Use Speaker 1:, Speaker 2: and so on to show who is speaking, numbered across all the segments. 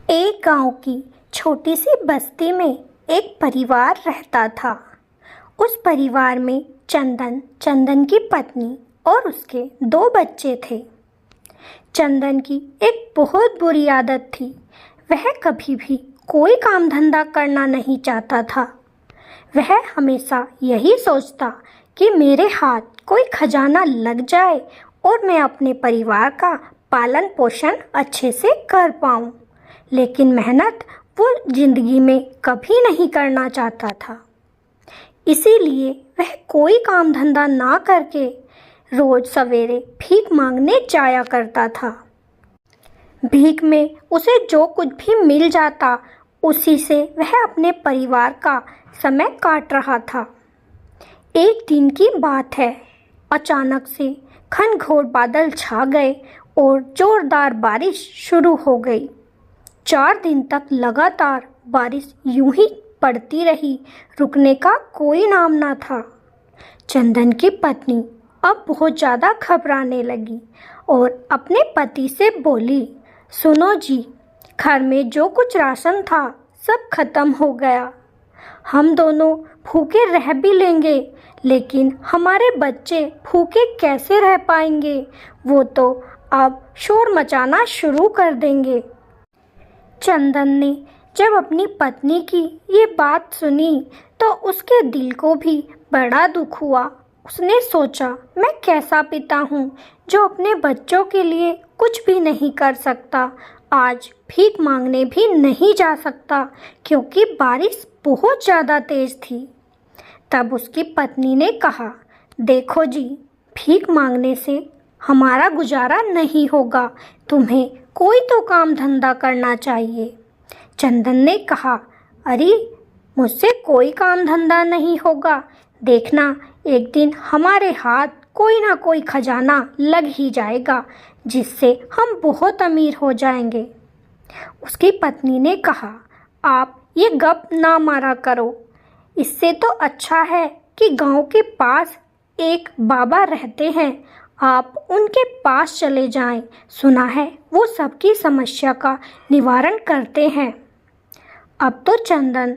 Speaker 1: एक गांव की छोटी सी बस्ती में एक परिवार रहता था। उस परिवार में चंदन की पत्नी और उसके 2 बच्चे थे। चंदन की एक बहुत बुरी आदत थी। वह कभी भी कोई काम धंधा करना नहीं चाहता था। वह हमेशा यही सोचता कि मेरे हाथ कोई खजाना लग जाए और मैं अपने परिवार का पालन पोषण अच्छे से कर पाऊँ। लेकिन मेहनत वो जिंदगी में कभी नहीं करना चाहता था। इसीलिए वह कोई काम धंधा ना करके रोज सवेरे भीख मांगने जाया करता था। भीख में उसे जो कुछ भी मिल जाता उसी से वह अपने परिवार का समय काट रहा था। एक दिन की बात है, अचानक से घनघोर बादल छा गए और जोरदार बारिश शुरू हो गई। 4 दिन तक लगातार बारिश यूं ही पड़ती रही, रुकने का कोई नाम ना था। चंदन की पत्नी अब बहुत ज़्यादा घबराने लगी और अपने पति से बोली, सुनो जी, घर में जो कुछ राशन था सब खत्म हो गया। हम दोनों भूखे रह भी लेंगे, लेकिन हमारे बच्चे भूखे कैसे रह पाएंगे? वो तो अब शोर मचाना शुरू कर देंगे। चंदन ने जब अपनी पत्नी की ये बात सुनी तो उसके दिल को भी बड़ा दुख हुआ। उसने सोचा, मैं कैसा पिता हूँ जो अपने बच्चों के लिए कुछ भी नहीं कर सकता। आज भीख मांगने भी नहीं जा सकता क्योंकि बारिश बहुत ज़्यादा तेज़ थी। तब उसकी पत्नी ने कहा, देखो जी, भीख मांगने से हमारा गुजारा नहीं होगा। तुम्हें कोई तो काम धंधा करना चाहिए। चंदन ने कहा, अरे मुझसे कोई काम धंधा नहीं होगा। देखना, एक दिन हमारे हाथ कोई ना कोई खजाना लग ही जाएगा जिससे हम बहुत अमीर हो जाएंगे। उसकी पत्नी ने कहा, आप ये गप ना मारा करो। इससे तो अच्छा है कि गांव के पास एक बाबा रहते हैं, आप उनके पास चले जाएं। सुना है वो सबकी समस्या का निवारण करते हैं। अब तो चंदन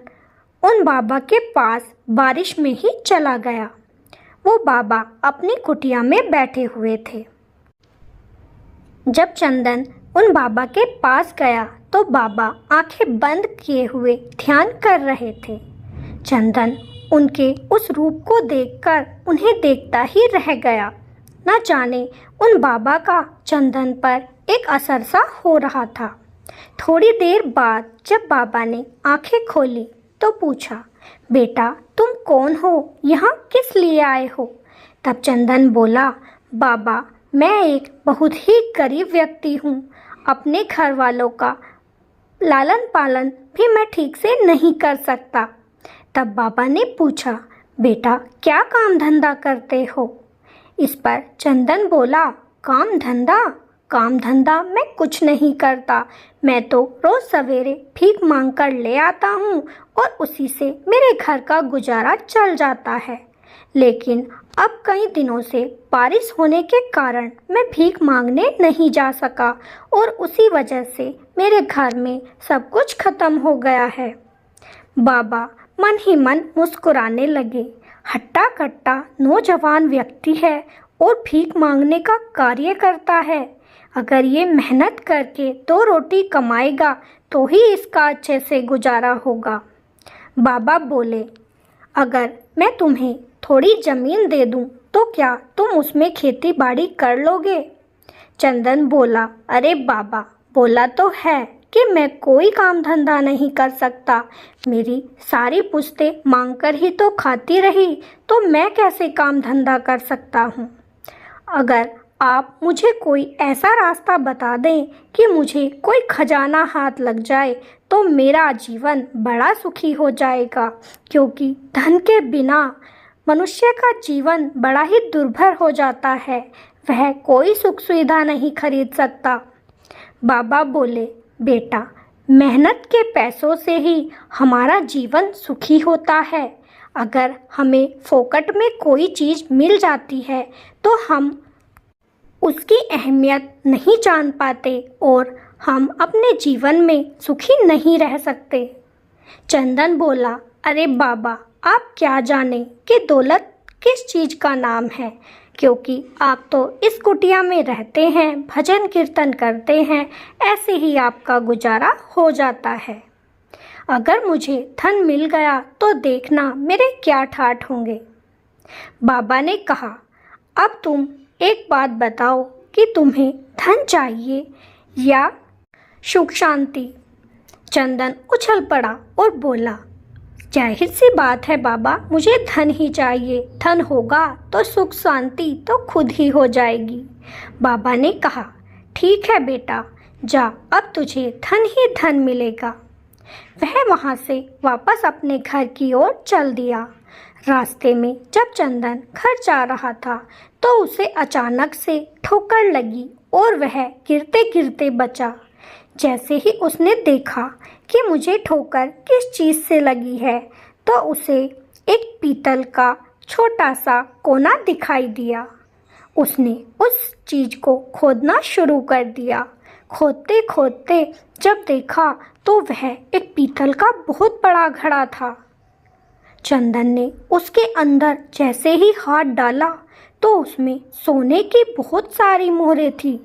Speaker 1: उन बाबा के पास बारिश में ही चला गया। वो बाबा अपनी कुटिया में बैठे हुए थे। जब चंदन उन बाबा के पास गया तो बाबा आंखें बंद किए हुए ध्यान कर रहे थे। चंदन उनके उस रूप को देखकर उन्हें देखता ही रह गया। न जाने उन बाबा का चंदन पर एक असर सा हो रहा था। थोड़ी देर बाद जब बाबा ने आंखें खोली तो पूछा, बेटा तुम कौन हो? यहाँ किस लिए आए हो? तब चंदन बोला, बाबा मैं एक बहुत ही गरीब व्यक्ति हूँ। अपने घर वालों का लालन पालन भी मैं ठीक से नहीं कर सकता। तब बाबा ने पूछा, बेटा क्या काम धंधा करते हो? इस पर चंदन बोला, काम धंधा मैं कुछ नहीं करता। मैं तो रोज़ सवेरे भीख मांग कर ले आता हूँ और उसी से मेरे घर का गुजारा चल जाता है। लेकिन अब कई दिनों से बारिश होने के कारण मैं भीख मांगने नहीं जा सका और उसी वजह से मेरे घर में सब कुछ खत्म हो गया है। बाबा मन ही मन मुस्कुराने लगे। हट्टा कट्टा नौजवान व्यक्ति है और भीख मांगने का कार्य करता है। अगर ये मेहनत करके 2 रोटी कमाएगा तो ही इसका अच्छे से गुजारा होगा। बाबा बोले, अगर मैं तुम्हें थोड़ी ज़मीन दे दूं तो क्या तुम उसमें खेती बाड़ी कर लोगे? चंदन बोला, अरे बाबा, बोला तो है कि मैं कोई काम धंधा नहीं कर सकता। मेरी सारी पुश्तें मांगकर ही तो खाती रही, तो मैं कैसे काम धंधा कर सकता हूँ? अगर आप मुझे कोई ऐसा रास्ता बता दें कि मुझे कोई खजाना हाथ लग जाए तो मेरा जीवन बड़ा सुखी हो जाएगा, क्योंकि धन के बिना मनुष्य का जीवन बड़ा ही दुर्भर हो जाता है। वह कोई सुख सुविधा नहीं खरीद सकता। बाबा बोले, बेटा मेहनत के पैसों से ही हमारा जीवन सुखी होता है। अगर हमें फोकट में कोई चीज़ मिल जाती है तो हम उसकी अहमियत नहीं जान पाते और हम अपने जीवन में सुखी नहीं रह सकते। चंदन बोला, अरे बाबा, आप क्या जाने कि दौलत किस चीज़ का नाम है, क्योंकि आप तो इस कुटिया में रहते हैं, भजन कीर्तन करते हैं, ऐसे ही आपका गुजारा हो जाता है। अगर मुझे धन मिल गया तो देखना मेरे क्या ठाठ होंगे। बाबा ने कहा, अब तुम एक बात बताओ कि तुम्हें धन चाहिए या सुख शांति। चंदन उछल पड़ा और बोला, जाहिर सी बात है बाबा, मुझे धन ही चाहिए। धन होगा तो सुख शांति तो खुद ही हो जाएगी। बाबा ने कहा, ठीक है बेटा, जा, अब तुझे धन ही धन मिलेगा। वह वहाँ से वापस अपने घर की ओर चल दिया। रास्ते में जब चंदन घर जा रहा था तो उसे अचानक से ठोकर लगी और वह गिरते गिरते बचा। जैसे ही उसने देखा कि मुझे ठोकर किस चीज़ से लगी है, तो उसे एक पीतल का छोटा सा कोना दिखाई दिया। उसने उस चीज़ को खोदना शुरू कर दिया। खोदते खोदते जब देखा तो वह एक पीतल का बहुत बड़ा घड़ा था। चंदन ने उसके अंदर जैसे ही हाथ डाला तो उसमें सोने की बहुत सारी मोहरें थी।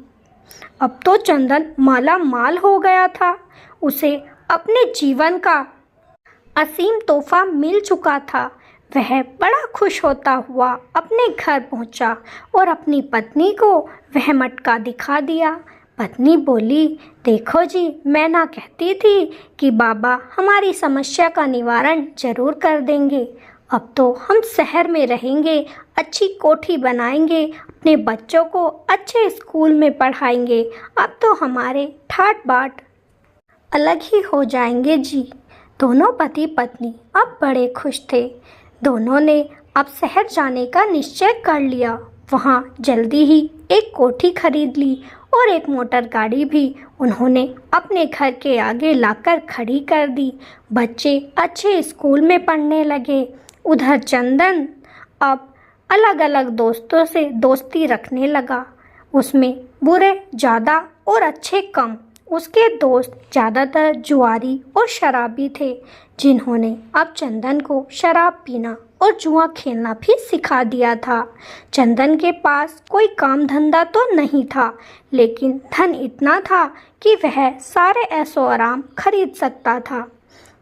Speaker 1: अब तो चंदन माला माल हो गया था। उसे अपने जीवन का असीम तोहफा मिल चुका था। वह बड़ा खुश होता हुआ अपने घर पहुंचा और अपनी पत्नी को वह मटका दिखा दिया। पत्नी बोली, देखो जी, मैं ना कहती थी कि बाबा हमारी समस्या का निवारण जरूर कर देंगे। अब तो हम शहर में रहेंगे, अच्छी कोठी बनाएंगे, अपने बच्चों को अच्छे स्कूल में पढ़ाएंगे। अब तो हमारे ठाट बाट अलग ही हो जाएंगे जी। दोनों पति पत्नी अब बड़े खुश थे। दोनों ने अब शहर जाने का निश्चय कर लिया। वहाँ जल्दी ही एक कोठी खरीद ली और एक मोटर गाड़ी भी उन्होंने अपने घर के आगे लाकर खड़ी कर दी। बच्चे अच्छे स्कूल में पढ़ने लगे। उधर चंदन अब अलग अलग दोस्तों से दोस्ती रखने लगा। उसमें बुरे ज़्यादा और अच्छे कम। उसके दोस्त ज़्यादातर जुआरी और शराबी थे, जिन्होंने अब चंदन को शराब पीना और जुआ खेलना भी सिखा दिया था। चंदन के पास कोई काम धंधा तो नहीं था, लेकिन धन इतना था कि वह सारे ऐशो आराम खरीद सकता था।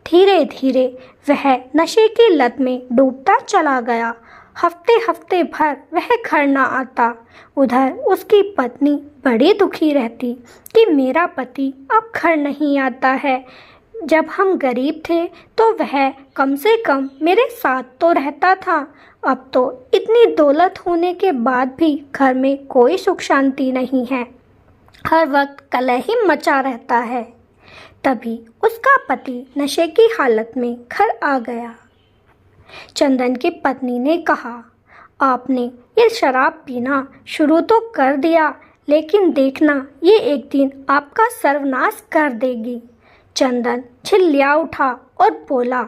Speaker 1: धीरे धीरे वह नशे की लत में डूबता चला गया। हफ्ते हफ्ते भर वह घर न आता। उधर उसकी पत्नी बड़ी दुखी रहती कि मेरा पति अब घर नहीं आता है। जब हम गरीब थे तो वह कम से कम मेरे साथ तो रहता था। अब तो इतनी दौलत होने के बाद भी घर में कोई सुख शांति नहीं है। हर वक्त कलह ही मचा रहता है। तभी उसका पति नशे की हालत में घर आ गया। चंदन की पत्नी ने कहा, आपने ये शराब पीना शुरू तो कर दिया, लेकिन देखना ये एक दिन आपका सर्वनाश कर देगी। चंदन चिल्ला उठा और बोला,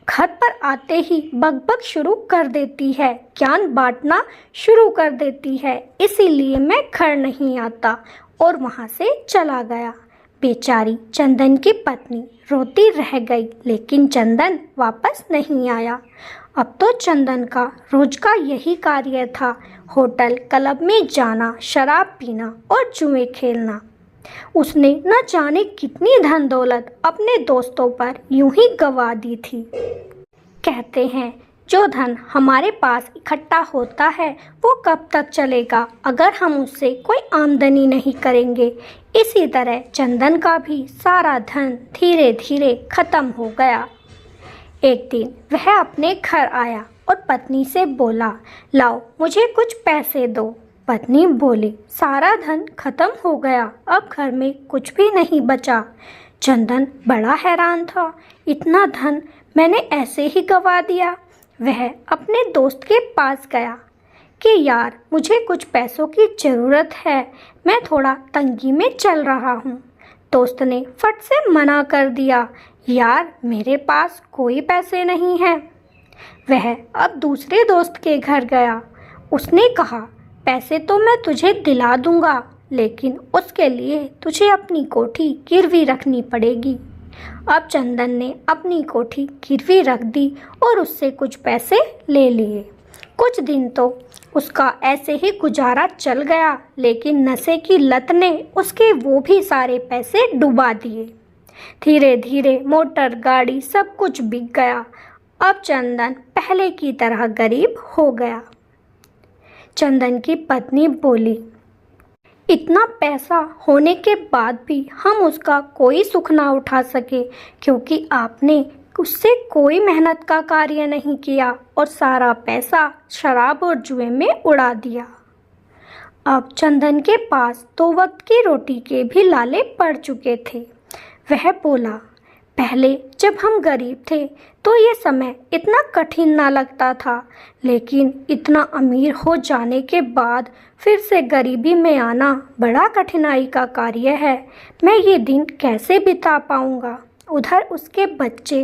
Speaker 1: घर पर आते ही बकबक शुरू कर देती है, ज्ञान बांटना शुरू कर देती है, इसीलिए मैं घर नहीं आता, और वहाँ से चला गया। बेचारी चंदन की पत्नी रोती रह गई, लेकिन चंदन वापस नहीं आया। अब तो चंदन का रोज का यही कार्य था, होटल क्लब में जाना, शराब पीना और जुए खेलना। उसने न जाने कितनी धन दौलत अपने दोस्तों पर यूं ही गंवा दी थी। कहते हैं, जो धन हमारे पास इकट्ठा होता है वो कब तक चलेगा अगर हम उससे कोई आमदनी नहीं करेंगे। इसी तरह चंदन का भी सारा धन धीरे धीरे खत्म हो गया। एक दिन वह अपने घर आया और पत्नी से बोला, लाओ मुझे कुछ पैसे दो। पत्नी बोली, सारा धन खत्म हो गया, अब घर में कुछ भी नहीं बचा। चंदन बड़ा हैरान था, इतना धन मैंने ऐसे ही गंवा दिया। वह अपने दोस्त के पास गया कि यार, मुझे कुछ पैसों की ज़रूरत है, मैं थोड़ा तंगी में चल रहा हूँ। दोस्त ने फट से मना कर दिया, यार मेरे पास कोई पैसे नहीं हैं। वह अब दूसरे दोस्त के घर गया। उसने कहा, पैसे तो मैं तुझे दिला दूँगा, लेकिन उसके लिए तुझे अपनी कोठी गिरवी रखनी पड़ेगी। अब चंदन ने अपनी कोठी गिरवी रख दी और उससे कुछ पैसे ले लिए। कुछ दिन तो उसका ऐसे ही गुजारा चल गया, लेकिन नशे की लत ने उसके वो भी सारे पैसे डुबा दिए। धीरे धीरे मोटर गाड़ी सब कुछ बिक गया। अब चंदन पहले की तरह गरीब हो गया। चंदन की पत्नी बोली, इतना पैसा होने के बाद भी हम उसका कोई सुख ना उठा सके, क्योंकि आपने उससे कोई मेहनत का कार्य नहीं किया और सारा पैसा शराब और जुए में उड़ा दिया। अब चंदन के पास 2 वक्त की रोटी के भी लाले पड़ चुके थे। वह बोला, पहले जब हम गरीब थे तो ये समय इतना कठिन ना लगता था, लेकिन इतना अमीर हो जाने के बाद फिर से गरीबी में आना बड़ा कठिनाई का कार्य है। मैं ये दिन कैसे बिता पाऊँगा। उधर उसके बच्चे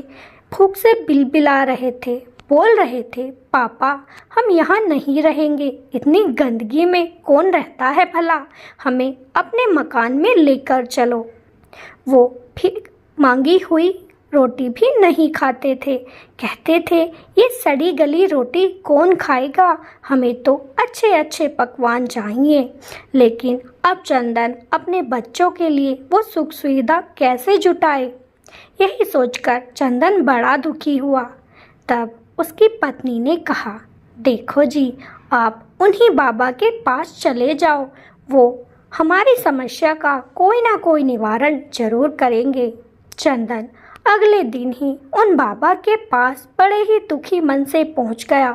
Speaker 1: भूख से बिलबिला रहे थे, बोल रहे थे, पापा हम यहाँ नहीं रहेंगे, इतनी गंदगी में कौन रहता है भला, हमें अपने मकान में लेकर चलो। वो फिर मांगी हुई रोटी भी नहीं खाते थे। कहते थे, ये सड़ी गली रोटी कौन खाएगा, हमें तो अच्छे अच्छे पकवान चाहिए। लेकिन अब चंदन अपने बच्चों के लिए वो सुख सुविधा कैसे जुटाए, यही सोचकर चंदन बड़ा दुखी हुआ। तब उसकी पत्नी ने कहा, देखो जी, आप उन्हीं बाबा के पास चले जाओ, वो हमारी समस्या का कोई ना कोई निवारण जरूर करेंगे। चंदन अगले दिन ही उन बाबा के पास बड़े ही दुखी मन से पहुंच गया।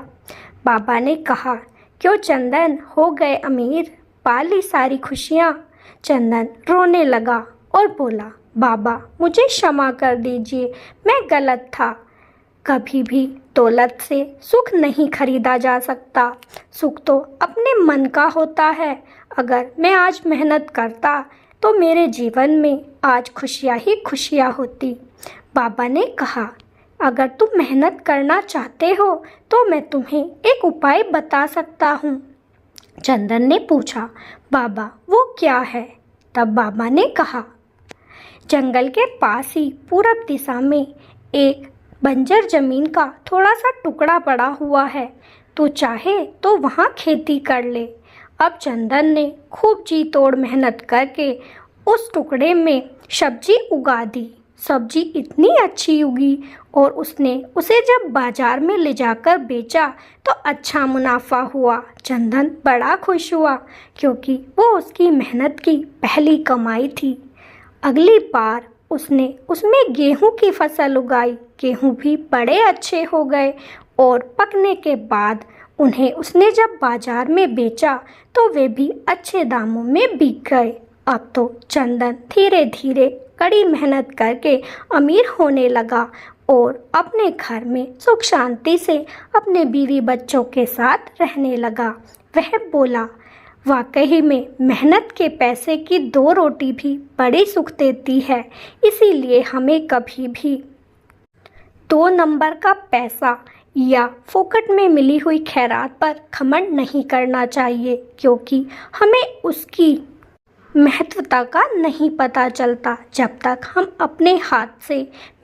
Speaker 1: बाबा ने कहा, क्यों चंदन हो गए अमीर, पा ली सारी खुशियाँ। चंदन रोने लगा और बोला, बाबा मुझे क्षमा कर दीजिए, मैं गलत था। कभी भी दौलत से सुख नहीं खरीदा जा सकता, सुख तो अपने मन का होता है। अगर मैं आज मेहनत करता तो मेरे जीवन में आज खुशियाँ ही खुशियाँ होती। बाबा ने कहा, अगर तुम मेहनत करना चाहते हो तो मैं तुम्हें एक उपाय बता सकता हूँ। चंदन ने पूछा, बाबा वो क्या है? तब बाबा ने कहा, जंगल के पास ही पूरब दिशा में एक बंजर जमीन का थोड़ा सा टुकड़ा पड़ा हुआ है, तो चाहे तो वहाँ खेती कर ले। अब चंदन ने खूब जी तोड़ मेहनत करके उस टुकड़े में सब्जी उगा दी। सब्जी इतनी अच्छी उगी और उसने उसे जब बाजार में ले जाकर बेचा तो अच्छा मुनाफा हुआ। चंदन बड़ा खुश हुआ, क्योंकि वो उसकी मेहनत की पहली कमाई थी। अगली बार उसने उसमें गेहूं की फसल उगाई। गेहूं भी बड़े अच्छे हो गए और पकने के बाद उन्हें उसने जब बाजार में बेचा तो वे भी अच्छे दामों में बिक गए। अब तो चंदन धीरे धीरे कड़ी मेहनत करके अमीर होने लगा और अपने घर में सुख शांति से अपने बीवी बच्चों के साथ रहने लगा। वह बोला, वाकई में मेहनत के पैसे की 2 रोटी भी बड़ी सुख देती है, इसीलिए हमें कभी भी 2 नंबर का पैसा या फोकट में मिली हुई खैरात पर घमंड नहीं करना चाहिए, क्योंकि हमें उसकी महत्वता का नहीं पता चलता। जब तक हम अपने हाथ से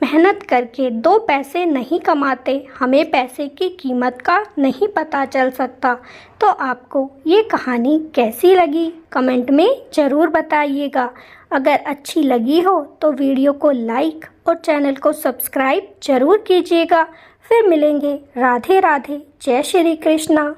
Speaker 1: मेहनत करके 2 पैसे नहीं कमाते, हमें पैसे की कीमत का नहीं पता चल सकता। तो आपको ये कहानी कैसी लगी कमेंट में ज़रूर बताइएगा। अगर अच्छी लगी हो तो वीडियो को लाइक और चैनल को सब्सक्राइब ज़रूर कीजिएगा। फिर मिलेंगे। राधे राधे, जय श्री कृष्णा।